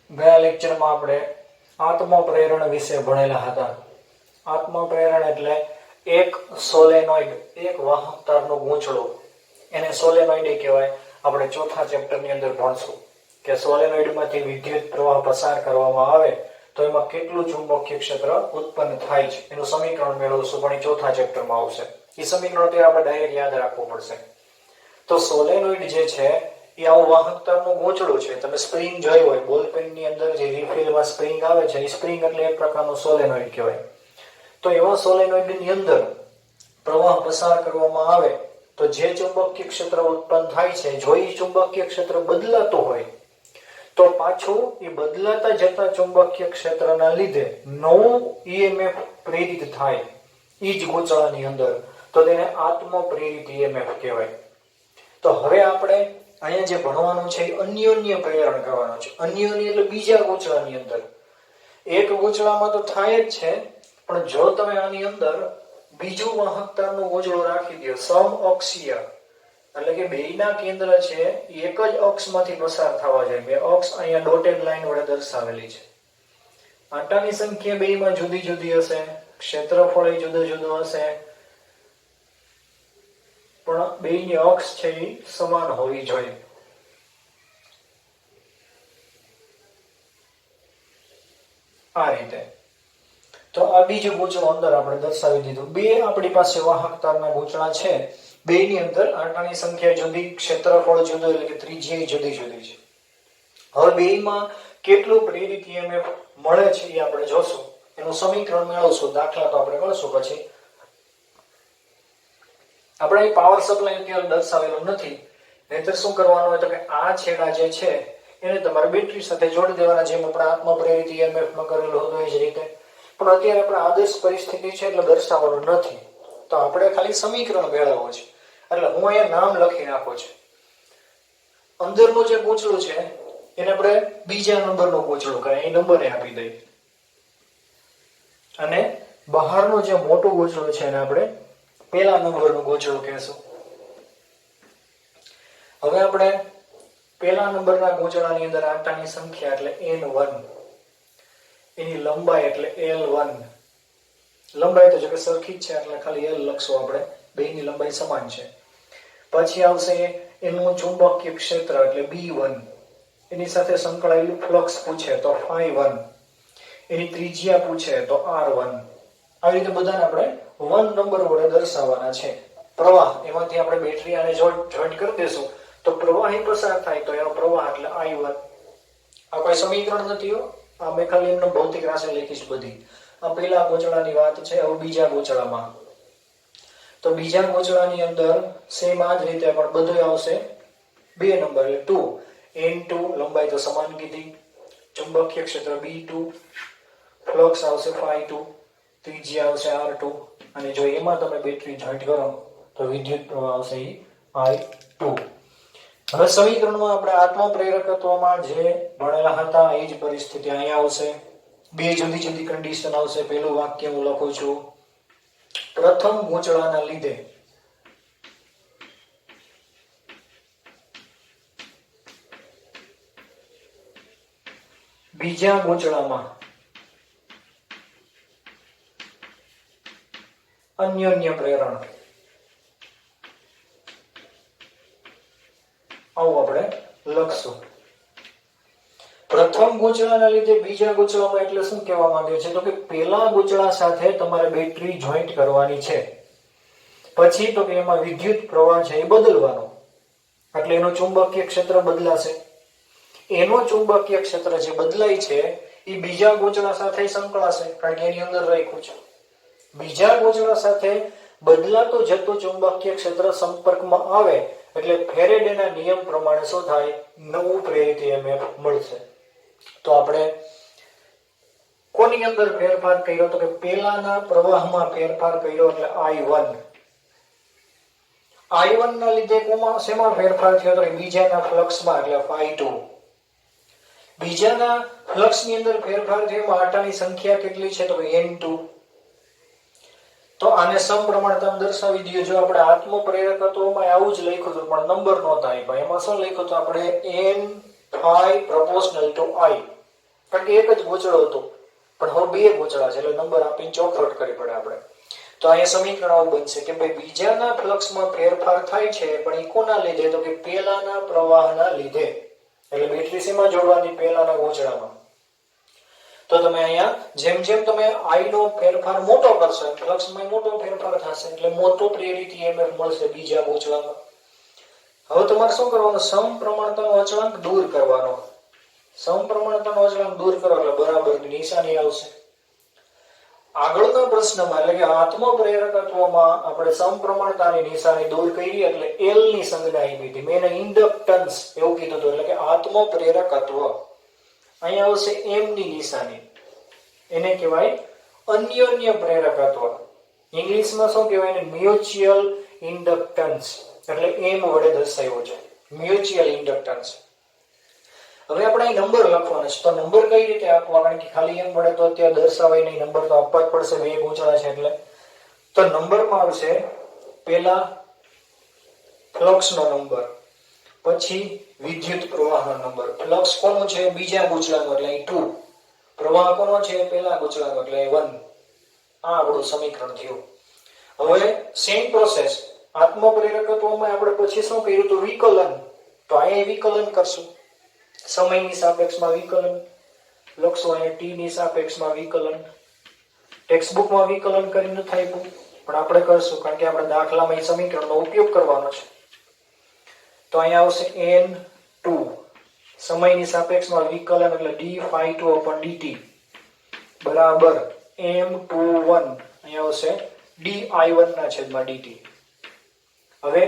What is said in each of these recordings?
ગયા લેક્ચરમાં આપણે આત્મપ્રેરણ વિશે ભણેલા હતા. આત્મપ્રેરણ એટલે એક સોલેનોઇડ, એક વાહક તારનું ગૂંચળું, એને સોલેનોઇડ કહેવાય. આપણે ચોથા ચેપ્ટરની અંદર ભણશું કે સોલેનોઇડમાંથી વિદ્યુત પ્રવાહ પસાર કરવામાં આવે તો એમાં કેટલું ચુંબકીય ક્ષેત્ર ઉત્પન્ન થાય છે એનું સમીકરણ મેળવશું, પણ એ ચોથા ચેપ્ટરમાં આવશે. એ સમીકરણ અત્યારે આપણે ડાયરેક્ટ યાદ રાખવું પડશે. તો સોલેનોઇડ જે છે એ આવું વાહક તારનું ગૂંચળું છે. તમે સ્પ્રિંગ જોઈ હોય, બોલપેનની અંદર જે રિફિલમાં સ્પ્રિંગ આવે છે, એ સ્પ્રિંગ એટલે એક પ્રકારનું સોલેનોઇડ કહેવાય. તો એવા સોલેનોઇડની અંદર પ્રવાહ પસાર કરવામાં આવે તો જે ચુંબકીય ક્ષેત્ર ઉત્પન્ન થાય છે, જો એ ચુંબકીય ક્ષેત્ર બદલાતું હોય તો પાછું એ બદલાતા જતા ચુંબકીય ક્ષેત્રના લીધે નવું ઈએમએફ પ્રેરિત થાય એ જ ગૂંચળાની અંદર, તો તેને આત્મપ્રેરિત ઈએમએફ કહેવાય. તો હવે આપણે અહીંયા જે ભણવાનું છે એ અન્યોન્ય પ્રેરણ કરવાનું છે. અન્યોન્ય એટલે બીજા ગૂંચળાની અંદર. એક ગૂંચળામાં તો થાય જ છે, પણ જો તમે આની અંદર બીજું વાહક તારનું ગૂંચળું રાખી દો, સમઅક્ષીય એટલે કે બેયના કેન્દ્ર છે એ એક જ અક્ષમાંથી પસાર થવા જાય. બે અક્ષ અહીંયા ડોટેડ લાઈન વડે દર્શાવેલી છે. આંટાની સંખ્યા બેયમાં જુદી જુદી હશે, ક્ષેત્રફળ એ જુદું જુદું હશે, પણ બેયની અક્ષ છે એ સમાન હોવી જોઈએ. આ રીતે તો આ બીજું ગૂંચળું અંદર આપણે દર્શાવી દીધું. બે આપણી પાસે વાહક તારના ગૂંચળા છે, બેયની અંદર આંટાની સંખ્યા જુદી, ક્ષેત્રફળ જુદું, એટલે કે ત્રિજ્યા જુદી જુદી છે. હવે બેયમાં કેટલું પ્રેરિત ઈએમએફ મળે છે એ આપણે જોશું, એનું સમીકરણ મેળવશું. દાખલા તો આપણે કરશું પછી. આપણે અહીં પાવર સપ્લાય અત્યારે દર્શાવેલો નથી, નહીતર શું કરવાનું હોય તો કે આ છેડા જે છે એને તમારે બેટરી સાથે જોડી દેવાના, જેમ આપણે આત્મપ્રેરિત ઈએમએફમાં કરેલું હતું એ જ રીતે. પણ અત્યારે આપણે આદર્શ પરિસ્થિતિ છે એટલે દર્શાવવાનું નથી, તો આપણે ખાલી સમીકરણ મેળવવું છે. એટલે હું અહીંયા નામ લખી નાખું છું. અંદરનું જે ગૂંચળું છે એને આપણે બીજા નંબરનું ગૂંચળું કહીએ, એ નંબરે આપી દઈએ, અને બહારનું જે મોટું ગૂંચળું છે એને આપણે પહેલા નંબરનું ગૂંચળું કહેશું. હવે આપણે પહેલા નંબરના ગૂંચળાની અંદર આંટાની સંખ્યા એટલે n1, એની લંબાઈ એટલે l1. લંબાઈ તો જો કે સરખી જ છે એટલે ખાલી l લખશું આપણે, બેયની લંબાઈ સમાન છે. પછી આવશે એનું ચુંબકીય ક્ષેત્ર એટલે b1, એની સાથે સંકળાયેલું ફ્લક્સ પૂછે તો φ1, એની ત્રિજ્યા પૂછે તો r1. આવી રીતે બધાને આપણે 1 નંબર વડે દર્શાવવાના છે. પ્રવાહ એમાંથી આપણે બેટરી આને જોઈન્ટ કરી દેશું તો પ્રવાહી પસાર થાય તો એનો પ્રવાહ એટલે I1. આ કોઈ સમીકરણ નથી હો, આ મેં ખાલી એમનો ભૌતિક રાશિ લખીશ બધી. આ પહેલા ગૂંચળાની વાત છે. હવે બીજા ગૂંચળામાં, તો બીજા ગૂંચળાની અંદર સેમ આ જ રીતે પણ બધું આવશે 2 નંબર એટલે 2. n2 લંબાઈ તો સમાન કીધી, ચુંબકીય ક્ષેત્ર b2, ફ્લક્સ આવશે φ2, ત્રિજ્યા આવશે r2, અને જો એમાં તમે બેટરી જોઈન્ટ કરો તો વિદ્યુત પ્રવાહ આવશે I2. હવે સમીકરણમાં આપણે આત્મપ્રેરકત્વમાં જે ભણેલા હતા એ જ પરિસ્થિતિ અહીંયા આવશે. બે જુદી જુદી કન્ડિશન આવશે. પહેલું વાક્ય હું લખું છું, પ્રથમ ગૂંચળાના લીધે બીજા ગૂંચળામાં અન્યોન્ય પ્રેરણ. આવું આપણે લખશું. પ્રથમ ગૂંચળાના લીધે બીજા ગૂંચળામાં એટલે શું કહેવા માંગે છે તો કે પહેલા ગૂંચળા સાથે તમારે બેટરી જોઈન્ટ કરવાની છે, પછી તો કે એમાં વિદ્યુત પ્રવાહ છે એ બદલવાનો, એટલે એનું ચુંબકીય ક્ષેત્ર બદલાશે. એનો ચુંબકીય ક્ષેત્ર જે બદલાય છે એ બીજા ગૂંચળા સાથે સંકળાશે, કારણ કે એની અંદર રાખ્યું છે. બીજા ગૂંચળા સાથે બદલાતો જતો ચુંબકીય ક્ષેત્ર સંપર્કમાં આવે એટલે ફેરેડેના નિયમ પ્રમાણે શું થાય, નવું પ્રેરિત ઈએમએફ મળશે. તો આપણે કોની અંદર ફેરફાર કર્યો તો કે પહેલાના પ્રવાહમાં ફેરફાર કર્યો એટલે I1. I1 ના લીધે શેમાં ફેરફાર થયો તો બીજાના ફ્લક્સમાં એટલે φ2. બીજાના ફ્લક્સની અંદર ફેરફાર થયો, આંટાની સંખ્યા કેટલી છે તો n2. તો આને સમપ્રમાણતા દર્શાવી દઈએ. જો આપણે આત્મપ્રેરકત્વમાં આવું જ લખ્યું હતું પણ નંબર નહોતા આપ્યા, એમાં શું લખ્યું હતું આપણે n phi proportional to I. કારણ કે એક જ ગૂંચળો હતો, પણ હવે બે ગૂંચળા છે એટલે નંબર આપીને ચોખવટ કરવી પડે આપણે. તો અહીંયા સમીકરણ આવું બનશે કે ભાઈ બીજાના ફ્લક્સમાં ફેરફાર થાય છે પણ એ કોના લીધે, તો કે પહેલાના પ્રવાહના લીધે. એટલે બેટરી શેમાં જોડવાની, પહેલાના ગૂંચળામાં. તો તમે અહીંયા જેમ જેમ તમે I નો ફેરફાર મોટો કરશો ફ્લક્સમાં મોટો ફેરફાર થશે એટલે મોટો પ્રેરિત EMF મળશે બીજા ગૂંચળામાં. હવે તમારે શું કરવાનું, સમપ્રમાણતાનો અચળાંક દૂર કરવાનો. સમપ્રમાણતાનો અચળાંક દૂર કરો એટલે બરાબરની નિશાની આવશે. આગળના પ્રશ્નમાં એટલે કે આત્મપ્રેરકત્વમાં આપણે સમપ્રમાણતાની નિશાની દૂર કરી એટલે L ની સંજ્ઞા આપી હતી. મેં એને ઇન્ડક્ટન્સ એવું કીધું હતું, એટલે કે આત્મપ્રેરકત્વ. અહીંયા આવશે M ની નિશાની, એને કહેવાય અન્યોન્ય પ્રેરકત્વ. ઇંગ્લિશમાં શું કહેવાય એને, મ્યુચ્યુઅલ ઇન્ડક્ટન્સ. એટલે M વડે દર્શાવ્યો છે, મ્યુચ્યુઅલ ઇન્ડક્ટન્સ. હવે આપણે અહીં નંબર લખવાનો છે, તો નંબર કઈ રીતે આપવા, કારણ કે ખાલી એમ વડે તો અત્યારે દર્શાવાય નહીં, નંબર તો આપવા જ પડશે, બે ગૂંચળા છે એટલે. તો નંબરમાં આવશે પહેલા ફ્લક્સનો નંબર, પછી વિદ્યુત પ્રવાહનો નંબર. ફ્લક્સ કોનો છે, બીજા ગૂંચળાનો એટલે અહીં 2. પ્રવાહ કોનો છે, પહેલા ગૂંચળાનો એટલે 1. આ આપણું સમીકરણ થયું. હવે સેમ પ્રોસેસ આત્મપ્રેરકત્વમાં આપણે પછી શું કર્યું હતું, વિકલન. તો અહીંયા વિકલન કરશું, સમયની સાપેક્ષમાં વિકલન લખશું, અહીંયા t ની સાપેક્ષમાં વિકલન. ટેક્સ્ટબુકમાં વિકલન કરીને થાય પણ આપણે કરશું કારણ કે આપણે દાખલામાં એ સમીકરણનો ઉપયોગ કરવાનો છે. તો અહીંયા આવશે n2 સમયની સાપેક્ષમાં વિકલન એટલે d∅2/dt બરાબર m21 અહીંયા આવશે di1/dt. હવે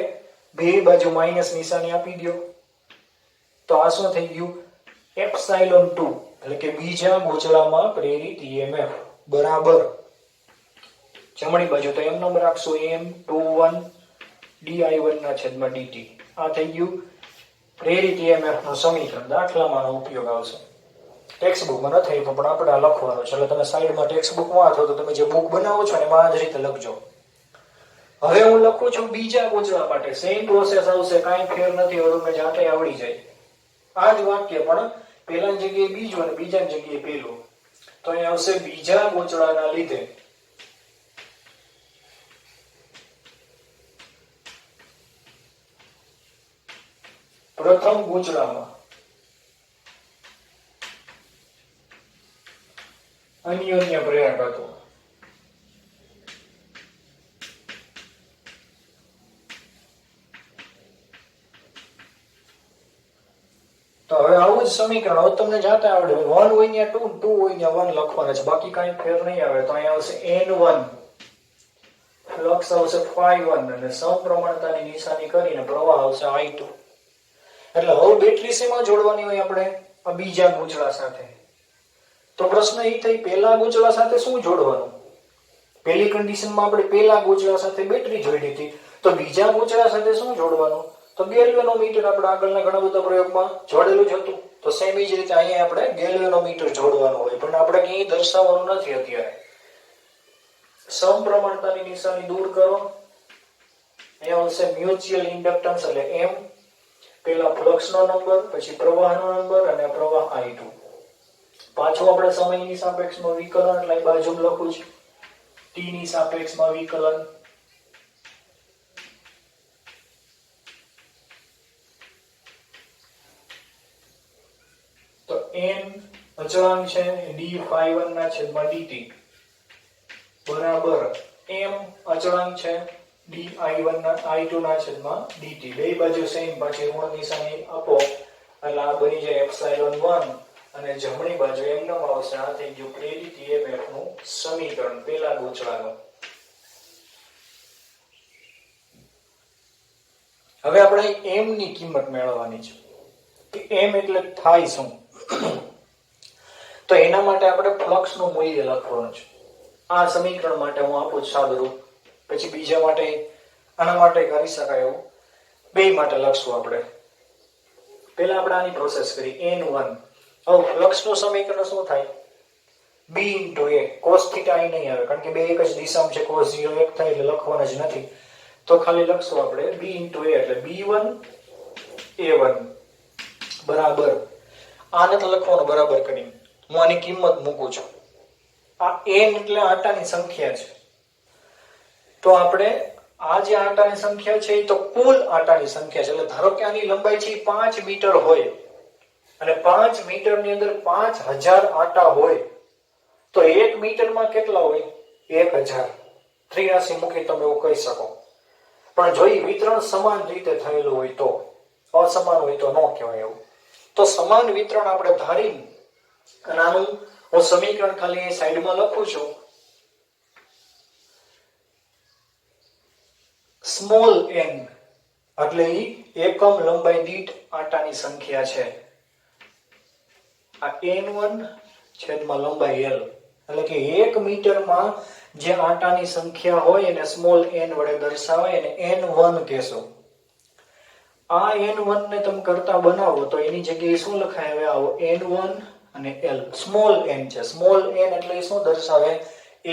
બે બાજુ માઈનસ નિશાની આપી દો તો આ શું થઈ ગયું, ε2 એટલે કે બીજા ગૂંચળામાં પ્રેરિત EMF બરાબર જમણી બાજુ તો એમ નંબર રાખશો m21 di1/dt. આ થઈ ગયું પ્રેરિત EMF નું સમીકરણ. દાખલામાં ઉપયોગ આવશે, ટેક્સ્ટબુકમાં ન થઈ પણ આપણે આ લખવાનું છે એટલે તમે સાઈડમાં ટેક્સ્ટબુકમાં અથવા તો તમે જે બુક બનાવો છો ને એમાં આ જ રીતે લખજો. હવે હું લખું છું બીજા ગૂંચળા માટે, સેમ પ્રોસેસ આવશે, કાંઈ ફેર નથી, હવે તમને જાતે આવડી જાય. આ જ વાક્ય પણ પહેલાની જગ્યાએ બીજું અને બીજાની જગ્યાએ પહેલું. તો અહીંયા આવશે બીજા ગૂંચળાના લીધે પ્રથમ ગૂંચળામાં અન્યોન્ય પ્રેરકત્વ. તો હવે આવું જ સમીકરણ હવે તમને જાતે આવડે, 1 હોય ત્યાં 2, 2 હોય ત્યાં 1 લખવાના છે, બાકી કાંઈ ફેર નહીં આવે. તો અહીંયા આવશે n1, ફ્લક્સ આવશે ∅1 અને સમપ્રમાણતાની નિશાની કરીને પ્રવાહ આવશે I2. એટલે હવે બેટરી શેમાં જોડવાની હોય આપણે, આ બીજા ગૂંચળા સાથે. તો પ્રશ્ન એ થઈ પહેલા ગૂંચળા સાથે શું જોડવાનું. પહેલી કન્ડિશનમાં આપણે પહેલા ગૂંચળા સાથે બેટરી જોડી હતી, તો બીજા ગૂંચળા સાથે શું જોડવાનું, તો ગેલ્વેનોમીટર. આપણે આગળના ઘણા બધા પ્રયોગમાં જોડેલું જ હતું. તો સેમ જ રીતે અહીંયા આપણે ગેલ્વેનોમીટર જોડવાનું હોય, પણ આપણે ક્યાંય દર્શાવવાનું નથી અત્યારે. સમપ્રમાણતાની નિશાની દૂર કરો, અહીંયા આવશે મ્યુચ્યુઅલ ઇન્ડક્ટન્સ એટલે M, પહેલા ફ્લક્સનો નંબર, પછી પ્રવાહનો નંબર અને પ્રવાહ I2. પાછું આપણે સમયની સાપેક્ષમાં વિકલન એટલે બાજુ લખું છું, t ની સાપેક્ષમાં વિકલન. તો n અચળાંક છે d∅1/dt બરાબર m અચળાંક છે di1/I2/dt. બે બાજુ સેમ, પાછી ઋણ નિશાની આપો એટલે આ બની જાય ε1 અને જમણી બાજુ એમ નામ આવશે. આ થઈ ગયું પ્રેરિત EMF નું સમીકરણ પહેલા ગૂંચળાનું. હવે આપણે m ની કિંમત મેળવવાની છે કે m એટલે થાય શું. તો એના માટે આપણે ફ્લક્સ નું મૂલ્ય લખવાનું છે. આ સમીકરણ માટે હું આપું છું સાદુરૂપ, પછી બીજા માટે આના માટે કરી શકાય એવું બે માટે લખશું આપણે. પહેલા આપણે આની પ્રોસેસ કરી n1. હવે ફ્લક્સ નું સમીકરણ શું થાય, b * a cos θ અહીં નહીં આવે કારણ કે બે એક જ દિશામાં છે, cos 0 એક થાય એટલે લખવાના જ નથી. તો ખાલી લખશું આપણે b * a એટલે b1 a1 બરાબર, આને તો લખવાનું બરાબર કરીને હું આની કિંમત મૂકું છું. આ n એટલે આટાની સંખ્યા છે. તો આપણે આ જે આટાની સંખ્યા છે એ તો કુલ આટાની સંખ્યા છે. એટલે ધારો કે આની લંબાઈ છે 5 મીટર હોય અને 5 મીટરની અંદર 5000 આટા હોય તો 1 મીટરમાં કેટલા હોય? 1000. 83 મૂકી તમે એવું કહી શકો. પણ જો વિતરણ સમાન રીતે થયેલું હોય તો, અસમાન હોય તો ન કહેવાય એવું. તો સમાન વિતરણ આપણે ધારીને અને આનું હું સમીકરણ ખાલી સાઈડમાં લખું છું. સ્મોલ n એટલે એકમ લંબાઈ દીઠ આટાની સંખ્યા છે. આ n1 છેદમાં લંબાઈ l એટલે કે 1 મીટરમાં જે આટાની સંખ્યા હોય એને સ્મોલ n વડે દર્શાવાય અને n1 કહેશો. આ n1 ને તમે કરતા બનાવો તો એની જગ્યાએ શું લખાય? હવે આવો n1 અને l. સ્મોલ n છે. સ્મોલ n એટલે શું દર્શાવે?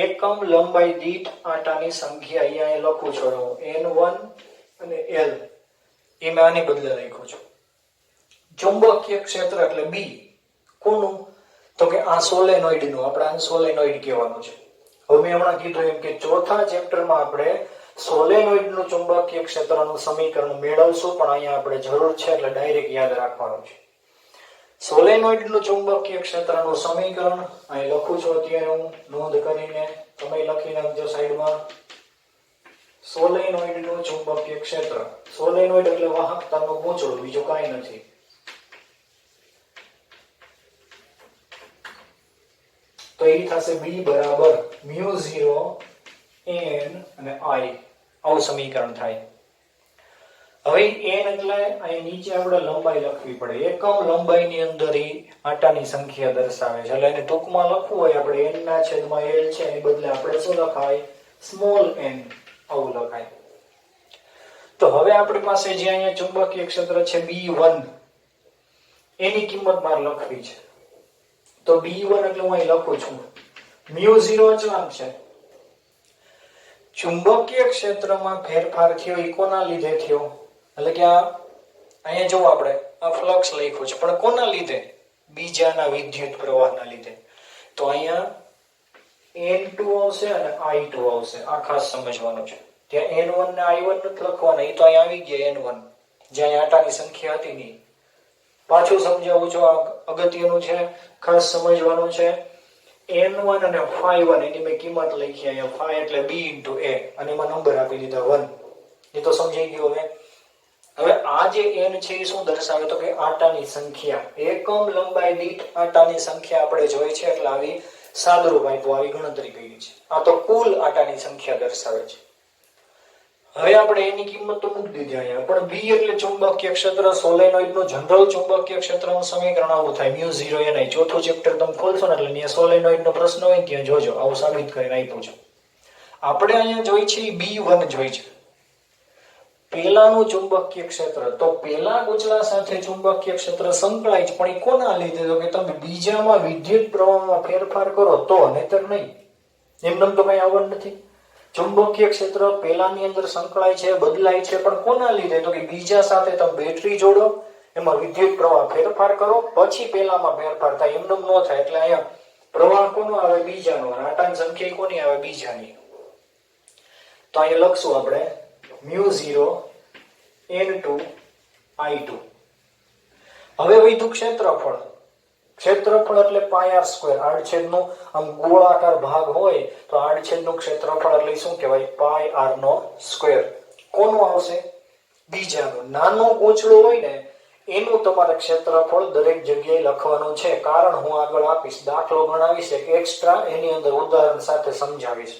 એકમ લંબાઈ દીઠ આટાની સંખ્યા. અહીંયા લખું છું n1 અને l. એ મેં આની બદલે લખ્યું છું. ચુંબકીય ક્ષેત્ર એટલે B. કોનું? તો કે આ સોલેનોઇડ નું. આપણે આને સોલેનોઇડ કહેવાનું છે. હવે મેં હમણાં કીધું એમ કે ચોથા ચેપ્ટરમાં આપણે સોલેનોઇડ નું ચુંબકીય ક્ષેત્રનું સમીકરણ મેળવશું, પણ અહીંયા આપણે જરૂર છે એટલે ડાયરેક્ટ યાદ રાખવાનું છે. સોલેનોઇડ નું ચુંબકીય ક્ષેત્રનું સમીકરણ અહીં લખું છું અત્યારે હું, નોંધ કરીને તમે લખી નાખજો સાઈડમાં. સોલેનોઇડ નું ચુંબકીય ક્ષેત્ર. સોલેનોઇડ એટલે વાહકતાનું ગૂંચળું, બીજું કાંઈ નથી. તો એ થશે B બરાબર μ0 n અને I. આવું સમીકરણ થાય. હવે n એટલે અહીં નીચે આપણે લંબાઈ લખવી પડે. એકમ લંબાઈની અંદર આટાની સંખ્યા દર્શાવે છે. એટલે એને ટૂંકમાં લખવું હોય આપણે n ના છેદમાં l છે એની બદલે આપણે શું લખાય? Small n. આવું લખાય. તો હવે આપણી પાસે જે અહીંયા ચુંબકીય ક્ષેત્ર છે B1 એની કિંમત મારે લખવી છે. તો B1 એટલે હું અહીં લખું છું μ0 અચળાંક છે. ચુંબકીય ક્ષેત્રમાં ફેરફાર થયો એ કોના લીધે થયો? એટલે કે અહીંયા જો આપણે આ ફ્લક્સ લખ્યું છે, પણ કોના લીધે? બીજાના વિદ્યુત પ્રવાહના લીધે. તો અહીંયા n2 આવશે અને I2 આવશે. આ ખાસ સમજવાનું છે. ત્યાં n1 ને I1 નથી લખવાના, એ તો અહીંયા આવી ગયા n1 જ્યાં આટાની સંખ્યા હતી નહીં. પાછું સમજાવું છું, આ અગત્યનું છે, ખાસ સમજવાનું છે. n1 અને φ1 એની મેં કિંમત લખી અહીંયા. φ એટલે b * a અને એમાં નંબર આપી દીધા 1. એ તો સમજાઈ ગયું. હવે આ જે n છે એ શું દર્શાવે? તો કે આટાની સંખ્યા. એકમ લંબાઈ દીઠ આટાની સંખ્યા આપણે જોઈ છે એટલે આવી સાદરૂપ આપ્યું, આવી ગણતરી કરી છે. આ તો કુલ આટાની સંખ્યા દર્શાવે છે. હવે આપણે એની કિંમત તો મૂકી દીધી અહીંયા. પણ B એટલે ચુંબકીય ક્ષેત્ર. સોલેનોઇડ નું જનરલ ચુંબકીય ક્ષેત્રનું સમીકરણ આવું થાય μ0 ni. ચોથું ચેપ્ટર તમે ખોલશો ને એટલે ત્યાં સોલેનોઇડ નો પ્રશ્ન હોય ત્યાં જોજો. આવું સાબિત કરીને આપ્યું છે. આપણે અહીંયા જોઈ છે B1 જોઈ છે. પેલાનું ચુંબકીય ક્ષેત્ર. તો પેલા ગૂંચળા સાથે ચુંબકીય ક્ષેત્ર સંકળાય છે, પણ એ કોના લીધે? તો કે તમે બીજામાં વિદ્યુત પ્રવાહમાં ફેરફાર કરો તો, નહીતર નહીં. એમને તો કઈ આવડ નથી. ચુંબકીય ક્ષેત્ર પેલાની અંદર સંકળાય છે, બદલાય છે, પણ કોના લીધે? તો કે બીજા સાથે તમે બેટરી જોડો, એમાં વિદ્યુત પ્રવાહ ફેરફાર કરો, પછી પેલામાં ફેરફાર થાય. એમને ન થાય. એટલે અહીંયા પ્રવાહ કોનો આવે? બીજાનો. આટાની સંખ્યા કોની આવે? બીજાની. તો અહીંયા લખશું આપણે μ0 n2 I2. હવે વધ્યું ક્ષેત્રફળ. ક્ષેત્રફળ એટલે πr². આડછેદનો આમ ગોળાકાર ભાગ હોય તો આડછેદનું ક્ષેત્રફળ એટલે શું કહેવાય? πr². કોનું આવશે? બીજાનું. નાનું ગૂંચળું હોય ને એનું તમારે ક્ષેત્રફળ દરેક જગ્યાએ લખવાનું છે. કારણ હું આગળ આપીશ, દાખલો ગણાવીશ એક એક્સ્ટ્રા, એની અંદર ઉદાહરણ સાથે સમજાવીશ.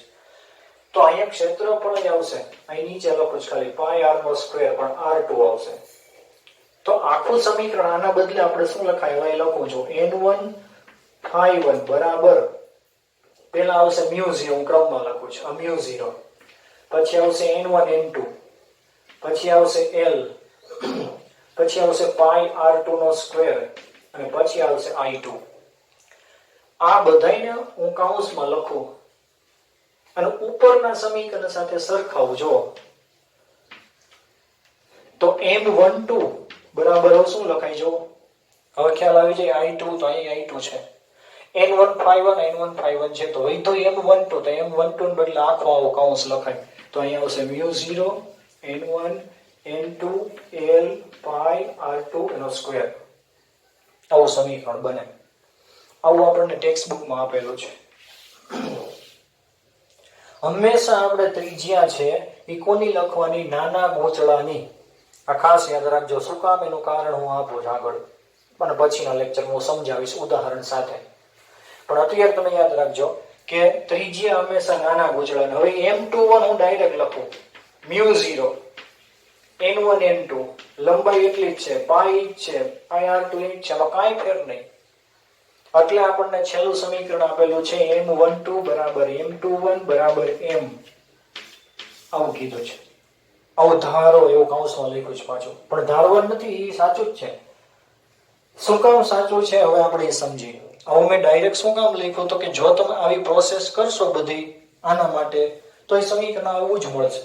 તો અહીંયા ક્ષેત્રફળ જ આવશે. અહીં નીચે લખું છું ખાલી πr², પણ r2 આવશે. તો આખું સમીકરણ આના બદલે આપણે શું લખાય? અહીં લખું છું n1 φ1 બરાબર પેલા આવશે μ0. હું ક્રમમાં લખું છું. μ0 પછી આવશે n1 n2, પછી આવશે l, પછી આવશે πr2² અને પછી આવશે I2. આ બધાને હું કૌંસમાં લખું અને ઉપરના સમીકરણ સાથે સરખાવું. જો તો n12 બરાબર શું લખાય? જો હવે ખ્યાલ આવી જાય I2. તો અહીં I2 છે. n1 n1 છે તો અહીં તો m12 તો m12 ને બદલે આખો આવો કૌંસ લખાય તો અહીંયા આવશે μ0 n1 n2 l pi r2 એનો સ્ક્વેર. આવું સમીકરણ બને. આવું આપણને ટેક્સ્ટ બુકમાં આપેલું છે. હંમેશા આપણે ત્રિજ્યા છે એ કોની લખવાની? નાના ગોચડાની. આ ખાસ યાદ રાખજો. શું કામ? એનું કારણ હું આપું છું આગળ અને પછીના લેક્ચરમાં હું સમજાવીશ ઉદાહરણ સાથે. પણ અત્યારે તમે યાદ રાખજો કે ત્રિજ્યા હંમેશા નાના ગોચડાની. હવે m21 હું ડાયરેક્ટ લખું μ0 n1 n2 લંબાઈ એટલી જ છે, પાઈ જ છે, r2 જ છે, આમાં કાંઈ ફેર નહીં. એટલે આપણને છેલ્લું સમીકરણ આપેલું છે m12 બરાબર m21 બરાબર m. આવું કીધું છે. આવું ધારો એવું કૌંસમાં લખ્યું છે પાછું. પણ ધારવાનું નથી, એ સાચું જ છે. શું કામ સાચું છે હવે આપણે એ સમજીએ. હવે મેં ડાયરેક્ટ શું કામ લખ્યું તો કે જો તમે આવી પ્રોસેસ કરશો બધી આના માટે તો એ સમીકરણ આવું જ મળશે.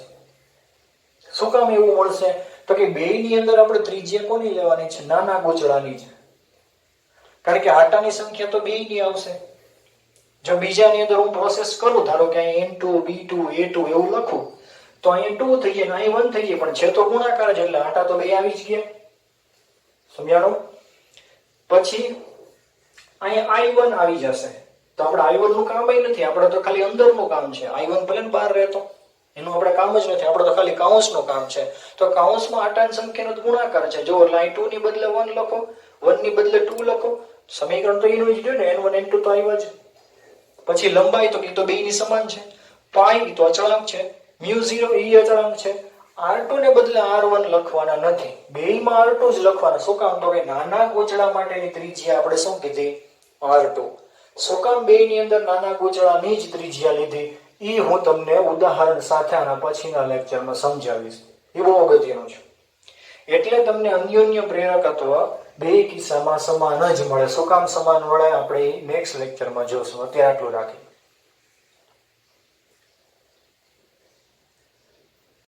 શું કામ એવું મળશે? તો કે બેયની અંદર આપણે ત્રિજ્યા કોની લેવાની છે? નાના ગોચડાની છે. કારણ કે આટાની સંખ્યા તો બેયની આવશે. જો બીજાની અંદર હું પ્રોસેસ કરું, ધારો કે અહીં n2 b2 a2 એવું લખું તો અહીં 2 થઈ જાય, અહીં 1 થઈ જાય, પણ છે તો ગુણાકાર જ એટલે આટા તો બે આવી જ ગયા. સમજાણું? પછી અહીંયા i1 આવી જશે તો આપણે i1 નું કામ નથી, આપણે તો ખાલી અંદરનું કામ છે. i1 ભલે બહાર રહેતો એનું આપણે કામ જ નથી, આપણે તો ખાલી કૌંસનું કામ છે. તો કૌંસમાં આટાની સંખ્યાનો ગુણાકાર છે. જો i2 ની બદલે 1 લખો, 1 ની બદલે 2 લખો, સમીકરણ તો એનું જ રહ્યું ને. n1 n2 તો આવ્યા જ. પછી લંબાઈ તો કે તો બેયની સમાન છે. પાઈ તો અચળાંક છે, μ0 એ અચળાંક છે. r2 ને બદલે r1 લખવાના નથી, બેયમાં r2 જ લખવાના. શું કામ? તો કે નાના ગોચડા માટેની ત્રિજ્યા આપણે શું કીધી? r2. શું કામ બેયની અંદર નાના ગોચડાની જ ત્રિજ્યા લીધી? એ હું તમને ઉદાહરણ સાથે આના પછીના લેક્ચરમાં સમજાવીશ. એ બહુ અગત્યનું છે. એટલે તમને અન્યોન્ય પ્રેરકત્વ બે કિસ્સામાં સમાન જ મળે. શું કામ સમાન મળે આપણે નેક્સ્ટ લેક્ચરમાં જોશું. અત્યારે આટલું રાખીએ.